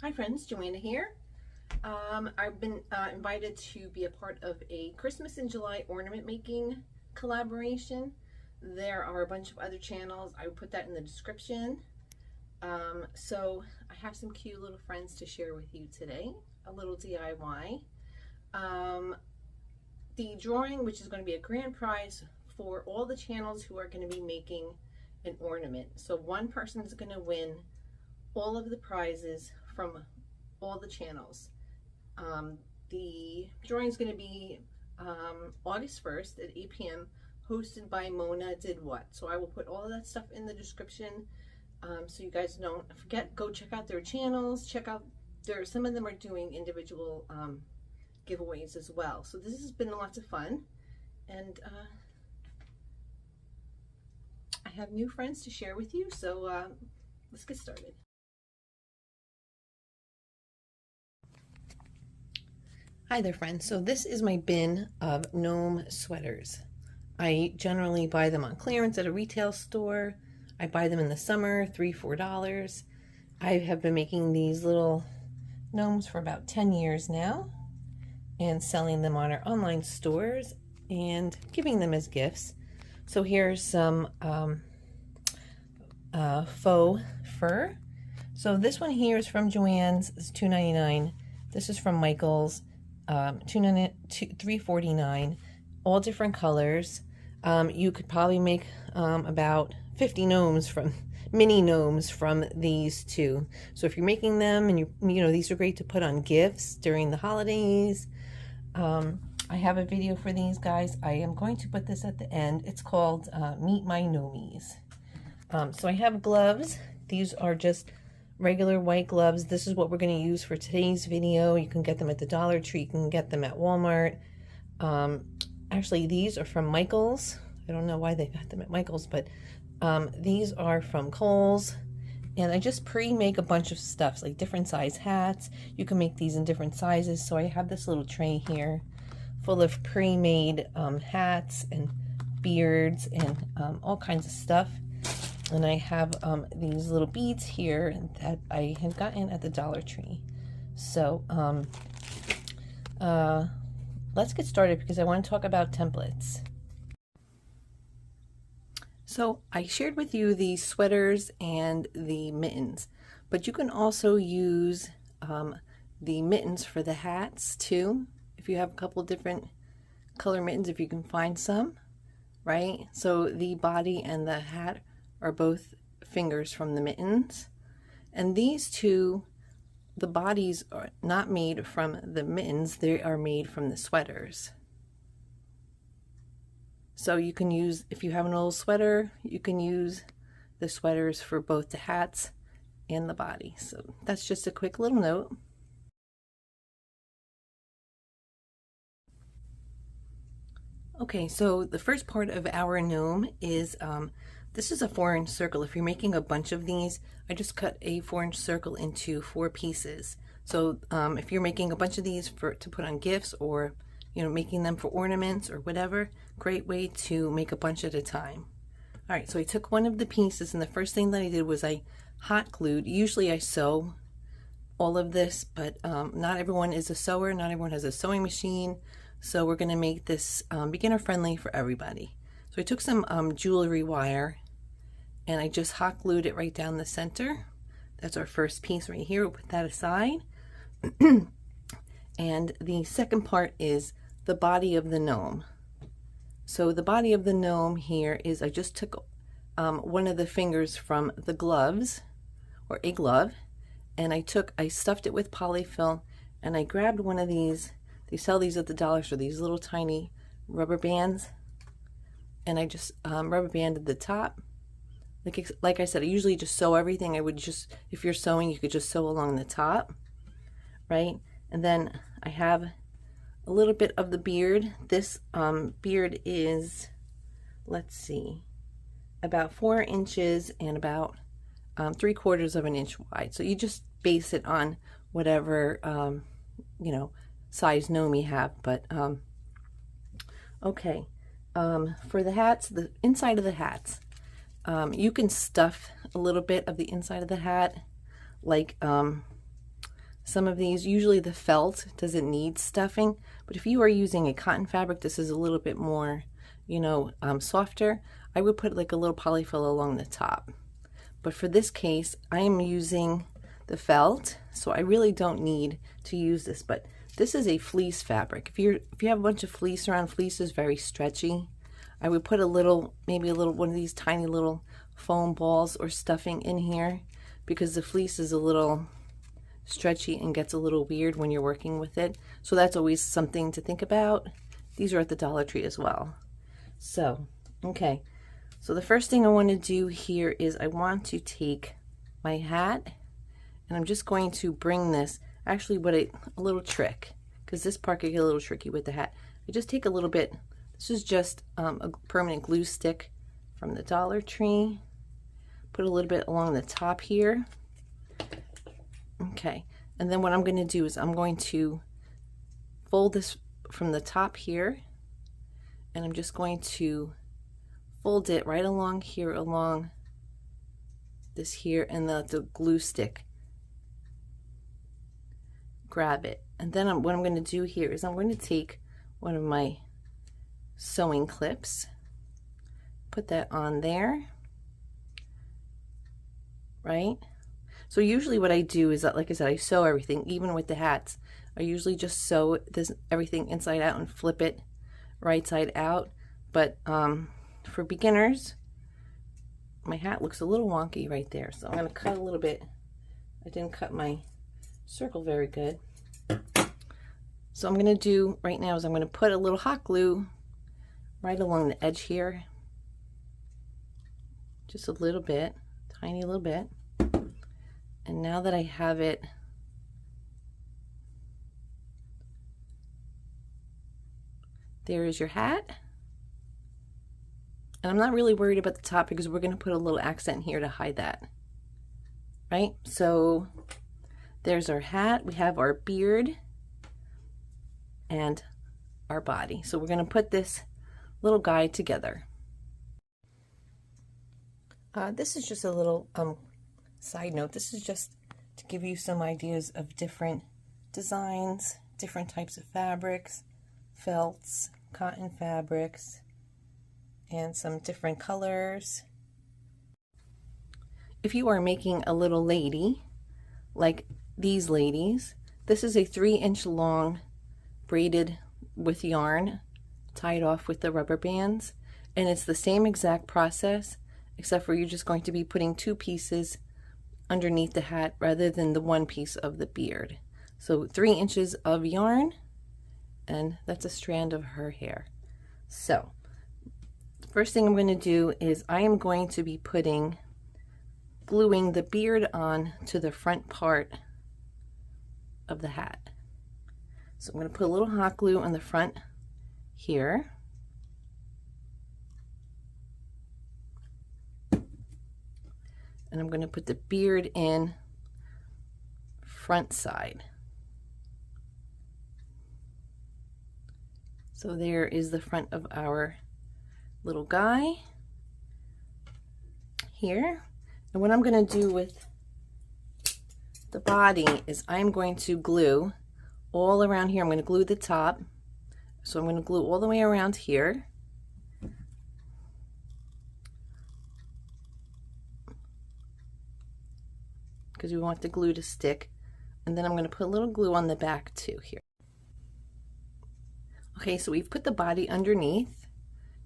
Hi friends, Joanna here. I've been invited to be a part of a Christmas in July ornament making collaboration. There are a bunch of other channels. I will put that in the description. So I have some cute little friends to share with you today, a little DIY. The drawing, which is going to be a grand prize for all the channels who are going to be making an ornament. So one person is going to win all of the prizes from all the channels. The drawing is going to be August 1st at 8 p.m. hosted by Mona Did What. So I will put all of that stuff in the description so you guys don't forget. Go check out their channels. Check out some of them are doing individual giveaways as well. So this has been lots of fun, and I have new friends to share with you. So let's get started. Hi there friends, so this is my bin of Gnome sweaters. I generally buy them on clearance at a retail store. I buy them in the summer, $3–4. I have been making these little gnomes for about 10 years now and selling them on our online stores and giving them as gifts. So here's some faux fur. So this one here is from Joann's, it's $2.99. This is from Michael's, $3.49, all different colors. You could probably make about 50 gnomes mini gnomes from these two. So if you're making them, and you know these are great to put on gifts during the holidays. I have a video for these guys. I am going to put this at the end. It's called Meet My Gnomies. So I have gloves. These are just regular white gloves. This is what we're going to use for today's video. You can get them at the Dollar Tree. You can get them at Walmart. Actually, these are from Michael's. I don't know why they got them at Michael's, but these are from Kohl's. And I just pre-make a bunch of stuff, like different size hats. You can make these in different sizes. So I have this little tray here full of pre-made hats and beards and all kinds of stuff. And I have these little beads here that I had gotten at the Dollar Tree. So let's get started because I want to talk about templates. So I shared with you the sweaters and the mittens, but you can also use the mittens for the hats too. If you have a couple different color mittens, if you can find some, right? So the body and the hat are both fingers from the mittens, and these two, the bodies are not made from the mittens, they are made from the sweaters. So you can use, if you have an old sweater, you can use the sweaters for both the hats and the body. So that's just a quick little note. Okay, so the first part of our gnome is this is a 4-inch circle. If you're making a bunch of these, I just cut a 4-inch circle into 4 pieces. So if you're making a bunch of these to put on gifts, or making them for ornaments or whatever, great way to make a bunch at a time. All right, so I took one of the pieces, and the first thing that I did was I hot glued. Usually I sew all of this, but not everyone is a sewer, not everyone has a sewing machine, so we're going to make this beginner friendly for everybody. So I took some jewelry wire and I just hot glued it right down the center. That's our first piece right here. We'll put that aside. And the second part is the body of the gnome. So the body of the gnome here is, I just took one of the fingers from the gloves, or a glove, and I stuffed it with polyfill, and I grabbed one of these. They sell these at the dollar store, these little tiny rubber bands, and I just rubber banded the top. Like I said, I usually just sew everything. I would just, if you're sewing, you could just sew along the top, right? And then I have a little bit of the beard. This beard is, let's see, about 4 inches and about 3/4 of an inch wide. So you just base it on whatever size gnome you have. But okay, for the hats, the inside of the hats, you can stuff a little bit of the inside of the hat, like some of these. Usually the felt doesn't need stuffing, but if you are using a cotton fabric, this is a little bit more, you know, softer. I would put like a little polyfill along the top. But for this case, I am using the felt, so I really don't need to use this. But this is a fleece fabric. If you have a bunch of fleece around, fleece is very stretchy. I would put a little, maybe a little one of these tiny little foam balls or stuffing in here, because the fleece is a little stretchy and gets a little weird when you're working with it. So that's always something to think about. These are at the Dollar Tree as well. So, okay. So the first thing I want to do here is I want to take my hat, and I'm just going to bring this, actually with a little trick, because this part could get a little tricky with the hat. I just take a little bit, this is just a permanent glue stick from the Dollar Tree. Put a little bit along the top here. Okay, and then what I'm going to do is I'm going to fold this from the top here, and I'm just going to fold it right along here, along this here, and the glue stick. Grab it, and then what I'm going to do here is I'm going to take one of my sewing clips, put that on there, right? So usually what I do is that, like I said, I sew everything, even with the hats. I usually just sew this everything inside out and flip it right side out. But for beginners, my hat looks a little wonky right there, so I'm going to cut a little bit. I didn't cut my circle very good. So I'm going to do right now is I'm going to put a little hot glue right along the edge here, just a little bit, tiny little bit. And now that I have it there is your hat. And I'm not really worried about the top because we're going to put a little accent here to hide that. Right? So there's our hat. We have our beard and our body. So we're going to put this little guy together. This is just a little side note. This is just to give you some ideas of different designs, different types of fabrics, felts, cotton fabrics, and some different colors. If you are making a little lady, like these ladies, this is a 3-inch long braided with yarn, tied off with the rubber bands, and it's the same exact process, except for you're just going to be putting 2 pieces underneath the hat rather than the 1 piece of the beard. So 3 inches of yarn, and that's a strand of her hair. So first thing I'm going to do is I am going to be gluing the beard on to the front part of the hat. So I'm going to put a little hot glue on the front here. And I'm going to put the beard in front side. So there is the front of our little guy here. And what I'm going to do with the body is I'm going to glue all around here. I'm going to glue the top. So I'm going to glue all the way around here. Because we want the glue to stick. And then I'm going to put a little glue on the back too here. Okay, so we've put the body underneath.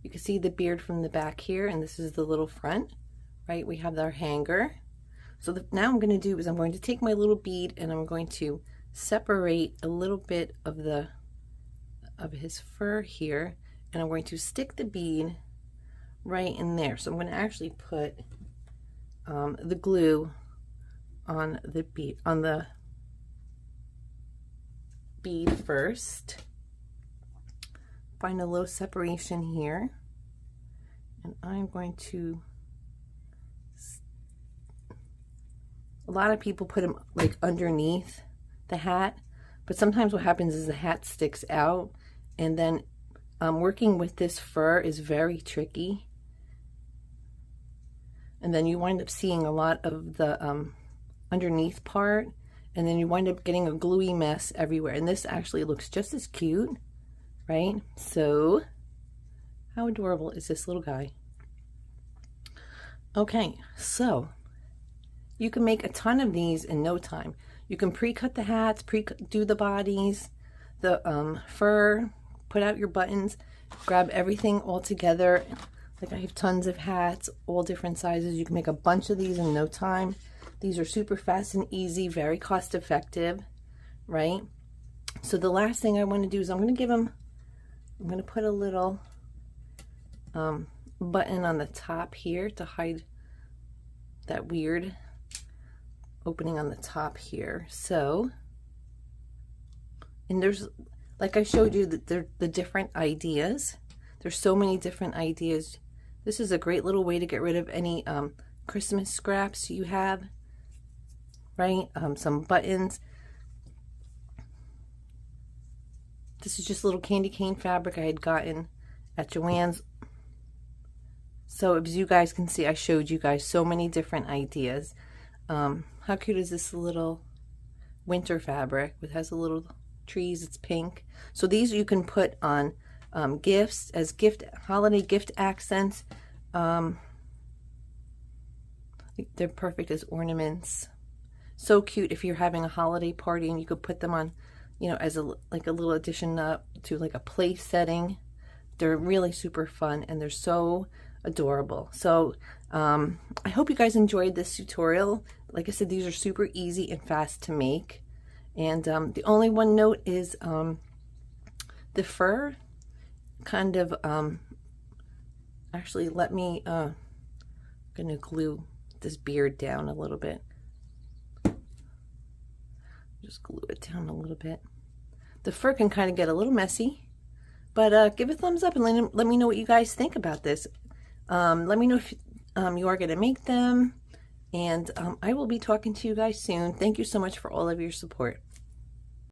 You can see the beard from the back here, and this is the little front, right? We have our hanger. So now I'm going to do is I'm going to take my little bead and I'm going to separate a little bit of his fur here, and I'm going to stick the bead right in there. So I'm going to actually put the glue on the bead first. Find a little separation here, and I'm going to, a lot of people put them like underneath the hat, but sometimes what happens is the hat sticks out, and then working with this fur is very tricky, and then you wind up seeing a lot of the underneath part, and then you wind up getting a gluey mess everywhere. And this actually looks just as cute, right? So how adorable is this little guy? Okay, so you can make a ton of these in no time. You can pre-cut the hats, do the bodies, the fur, put out your buttons, grab everything all together. Like I have tons of hats, all different sizes. You can make a bunch of these in no time. These are super fast and easy, very cost effective, right? So the last thing I want to do is I'm going to put a little button on the top here to hide that weird opening on the top here. So, and there's, like I showed you, that the different ideas. There's so many different ideas. This is a great little way to get rid of any Christmas scraps you have, right? Some buttons. This is just little candy cane fabric I had gotten at Joann's. So as you guys can see, I showed you guys so many different ideas. How cute is this little winter fabric? It has a little trees, it's pink. So these you can put on gifts, as holiday gift accents. They're perfect as ornaments. So cute if you're having a holiday party, and you could put them on, you know, as like a little addition to like a place setting. They're really super fun, and they're so adorable. So I hope you guys enjoyed this tutorial. Like I said, these are super easy and fast to make. And the only one note is the fur kind of actually let me I'm gonna glue this beard down a little bit. Just glue it down a little bit. The fur can kind of get a little messy, but give a thumbs up and let me know what you guys think about this. Let me know if you are going to make them, and I will be talking to you guys soon. Thank you so much for all of your support.